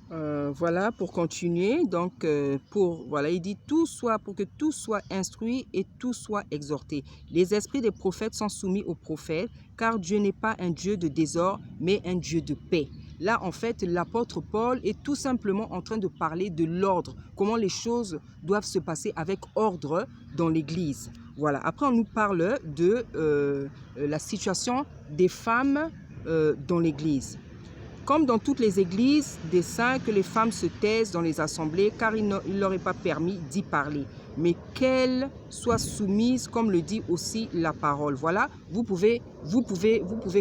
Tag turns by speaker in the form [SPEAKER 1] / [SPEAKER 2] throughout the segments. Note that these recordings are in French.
[SPEAKER 1] Voilà, pour continuer, donc, voilà, il dit pour que tout soit instruit et tout soit exhorté. Les esprits des prophètes sont soumis aux prophètes, car Dieu n'est pas un Dieu de désordre, mais un Dieu de paix. Là, en fait, l'apôtre Paul est tout simplement en train de parler de l'ordre, comment les choses doivent se passer avec ordre dans l'Église. Voilà. Après, on nous parle de la situation des femmes dans l'Église. Comme dans toutes les églises des saints, que les femmes se taisent dans les assemblées, car il ne leur est pas permis d'y parler, mais qu'elles soient soumises, comme le dit aussi la parole. Voilà, vous pouvez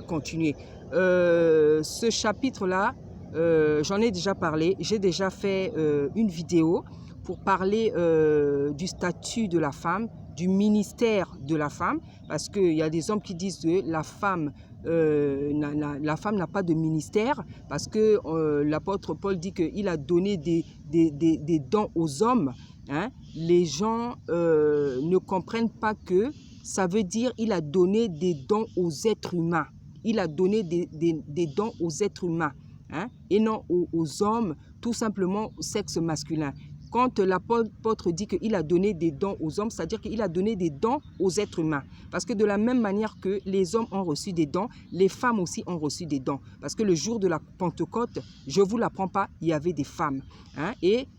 [SPEAKER 1] continuer. Ce chapitre-là, j'en ai déjà parlé. J'ai déjà fait une vidéo pour parler du statut de la femme, du ministère de la femme, parce qu'il y a des hommes qui disent que la femme n'a pas de ministère, parce que l'apôtre Paul dit qu'il a donné des dons aux hommes. Hein. Les gens ne comprennent pas que ça veut dire qu'il a donné des dons aux êtres humains. Il a donné des dons aux êtres humains, hein, et non aux hommes, tout simplement au sexe masculin. Quand l'apôtre dit qu'il a donné des dons aux hommes, c'est-à-dire qu'il a donné des dons aux êtres humains. Parce que de la même manière que les hommes ont reçu des dons, les femmes aussi ont reçu des dons. Parce que le jour de la Pentecôte, je ne vous l'apprends pas, il y avait des femmes. Hein, et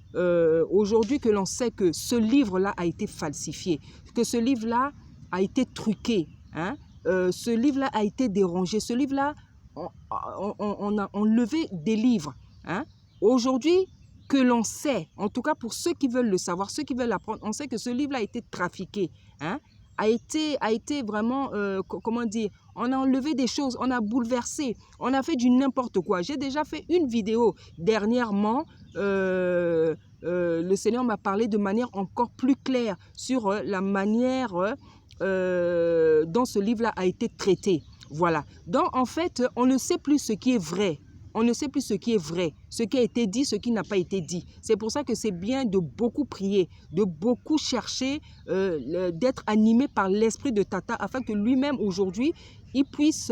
[SPEAKER 1] aujourd'hui que l'on sait que ce livre-là a été falsifié, que ce livre-là a été truqué, hein, ce livre-là a été dérangé, ce livre-là, on a enlevé des livres. Hein. Aujourd'hui, que l'on sait, en tout cas pour ceux qui veulent le savoir, ceux qui veulent l'apprendre, on sait que ce livre-là a été trafiqué, hein, a été vraiment, comment dire, on a enlevé des choses, on a bouleversé, on a fait du n'importe quoi. J'ai déjà fait une vidéo dernièrement, le Seigneur m'a parlé de manière encore plus claire sur la manière dont ce livre-là a été traité. Voilà. Donc, en fait, on ne sait plus ce qui est vrai. On ne sait plus ce qui est vrai, ce qui a été dit, ce qui n'a pas été dit. C'est pour ça que c'est bien de beaucoup prier, de beaucoup chercher, d'être animé par l'esprit de Tata, afin que lui-même aujourd'hui, il puisse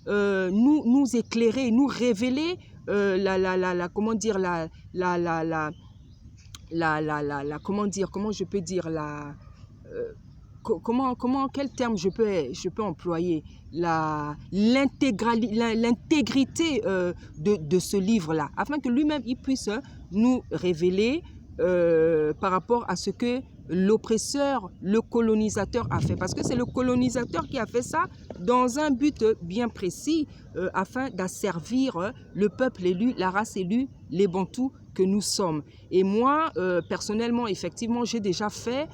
[SPEAKER 1] nous éclairer, nous révéler comment dire, comment je peux dire, quel terme je peux employer, l'intégrité de ce livre-là, afin que lui-même il puisse nous révéler par rapport à ce que l'oppresseur, le colonisateur a fait. Parce que c'est le colonisateur qui a fait ça dans un but bien précis, afin d'asservir le peuple élu, la race élue, les Bantous que nous sommes. Et moi, personnellement, effectivement, j'ai déjà fait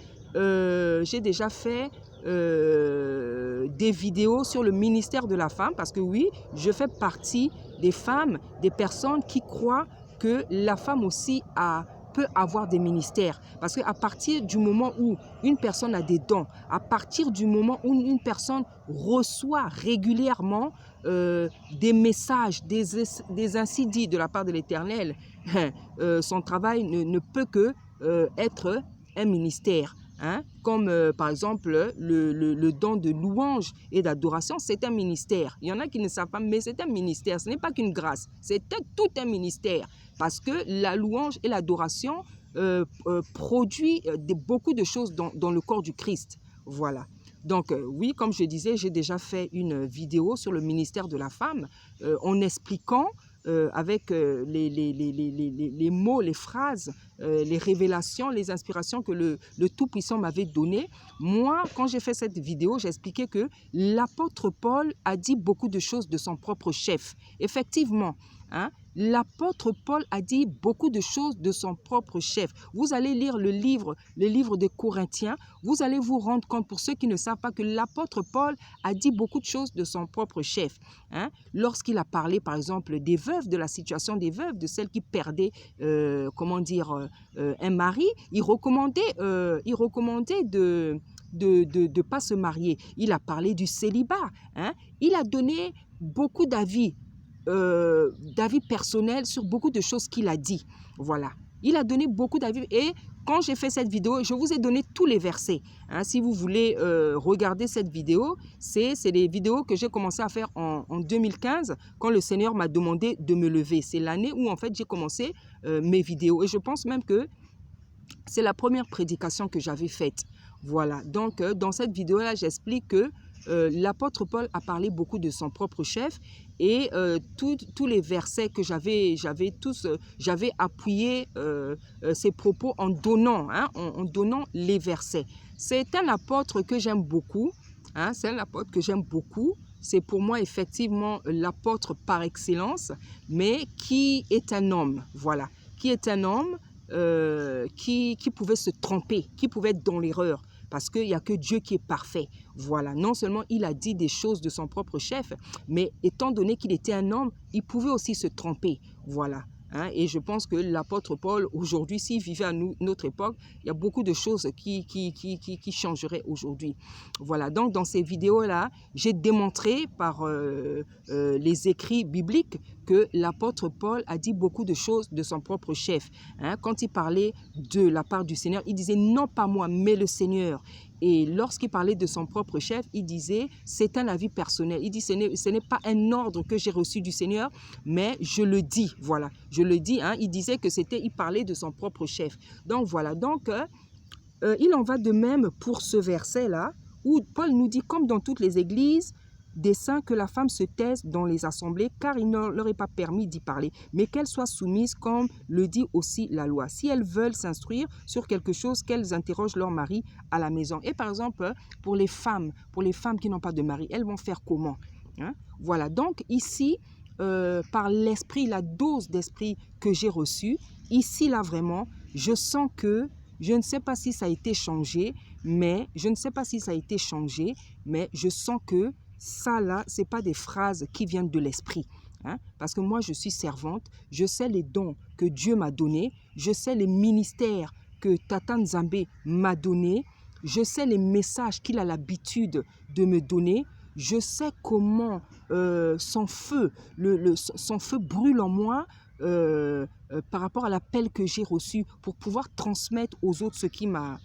[SPEAKER 1] des vidéos sur le ministère de la femme, parce que oui, je fais partie des femmes, des personnes qui croient que la femme aussi peut avoir des ministères. Parce qu'à partir du moment où une personne a des dons, à partir du moment où une personne reçoit régulièrement des messages, des incidents de la part de l'Éternel, son travail ne peut que être un ministère. Hein, comme par exemple le don de louange et d'adoration, c'est un ministère. Il y en a qui ne savent pas, mais c'est un ministère. Ce n'est pas qu'une grâce, c'est tout un ministère. Parce que la louange et l'adoration produit beaucoup de choses dans le corps du Christ. Voilà. Donc oui, comme je disais, j'ai déjà fait une vidéo sur le ministère de la femme en expliquant avec les mots, les phrases, les révélations, les inspirations que le Tout-Puissant m'avait données. Moi, quand j'ai fait cette vidéo, j'expliquais que l'apôtre Paul a dit beaucoup de choses de son propre chef. Effectivement, hein, l'apôtre Paul a dit beaucoup de choses de son propre chef. Vous allez lire le livre des Corinthiens, vous allez vous rendre compte, pour ceux qui ne savent pas, que l'apôtre Paul a dit beaucoup de choses de son propre chef. Hein, lorsqu'il a parlé, par exemple, des veuves, de la situation des veuves, de celles qui perdaient, comment dire, un mari, il recommandait de ne pas se marier. Il a parlé du célibat. Hein, il a donné beaucoup d'avis personnels sur beaucoup de choses qu'il a dit. Voilà. Il a donné beaucoup d'avis. Et quand j'ai fait cette vidéo, je vous ai donné tous les versets. Hein, si vous voulez regarder cette vidéo, c'est les vidéos que j'ai commencé à faire en 2015, quand le Seigneur m'a demandé de me lever. C'est l'année où en fait j'ai commencé mes vidéos. Et je pense même que c'est la première prédication que j'avais faite. Voilà, donc dans cette vidéo-là, j'explique que l'apôtre Paul a parlé beaucoup de son propre chef et tous les versets que j'avais appuyé ces propos en donnant, en donnant les versets. C'est un apôtre que j'aime beaucoup, hein, c'est un apôtre que j'aime beaucoup. C'est pour moi effectivement l'apôtre par excellence, mais qui est un homme, voilà, qui est un homme qui pouvait se tromper, qui pouvait être dans l'erreur. Parce qu'il n'y a que Dieu qui est parfait. Voilà, non seulement il a dit des choses de son propre chef, mais étant donné qu'il était un homme, il pouvait aussi se tromper. Voilà. Hein, et je pense que l'apôtre Paul, aujourd'hui, s'il vivait à notre époque, il y a beaucoup de choses qui changeraient aujourd'hui. Voilà, donc dans ces vidéos-là, j'ai démontré par les écrits bibliques que l'apôtre Paul a dit beaucoup de choses de son propre chef. Hein, quand il parlait de la part du Seigneur, il disait « non pas moi, mais le Seigneur ». Et lorsqu'il parlait de son propre chef, il disait « c'est un avis personnel ». Il dit « ce n'est pas un ordre que j'ai reçu du Seigneur, mais je le dis ». Voilà, je le dis. Hein, il disait que il parlait de son propre chef. Donc voilà, donc il en va de même pour ce verset-là, où Paul nous dit, comme dans toutes les églises des saints, que la femme se taise dans les assemblées, car il ne leur est pas permis d'y parler, mais qu'elles soient soumises, comme le dit aussi la loi. Si elles veulent s'instruire sur quelque chose, qu'elles interrogent leur mari à la maison. Et par exemple, pour les femmes qui n'ont pas de mari, elles vont faire comment, hein? Voilà, donc ici, par l'esprit, la dose d'esprit que j'ai reçue, ici, là, vraiment, je sens que, je ne sais pas si ça a été changé, mais je sens que ça, là, ce n'est pas des phrases qui viennent de l'esprit. Hein? Parce que moi, je suis servante, je sais les dons que Dieu m'a donnés, je sais les ministères que Tata Nzambe m'a donnés, je sais les messages qu'il a l'habitude de me donner, je sais comment son feu brûle en moi par rapport à l'appel que j'ai reçu pour pouvoir transmettre aux autres ce qui m'a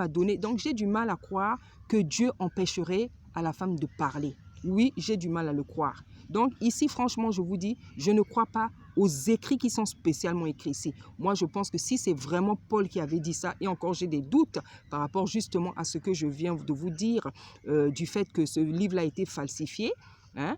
[SPEAKER 1] donné. Donc j'ai du mal à croire que Dieu empêcherait à la femme de parler. Oui, j'ai du mal à le croire. Donc ici, franchement, je vous dis, je ne crois pas aux écrits qui sont spécialement écrits ici. Moi, je pense que si c'est vraiment Paul qui avait dit ça, et encore j'ai des doutes par rapport justement à ce que je viens de vous dire, du fait que ce livre-là a été falsifié, hein,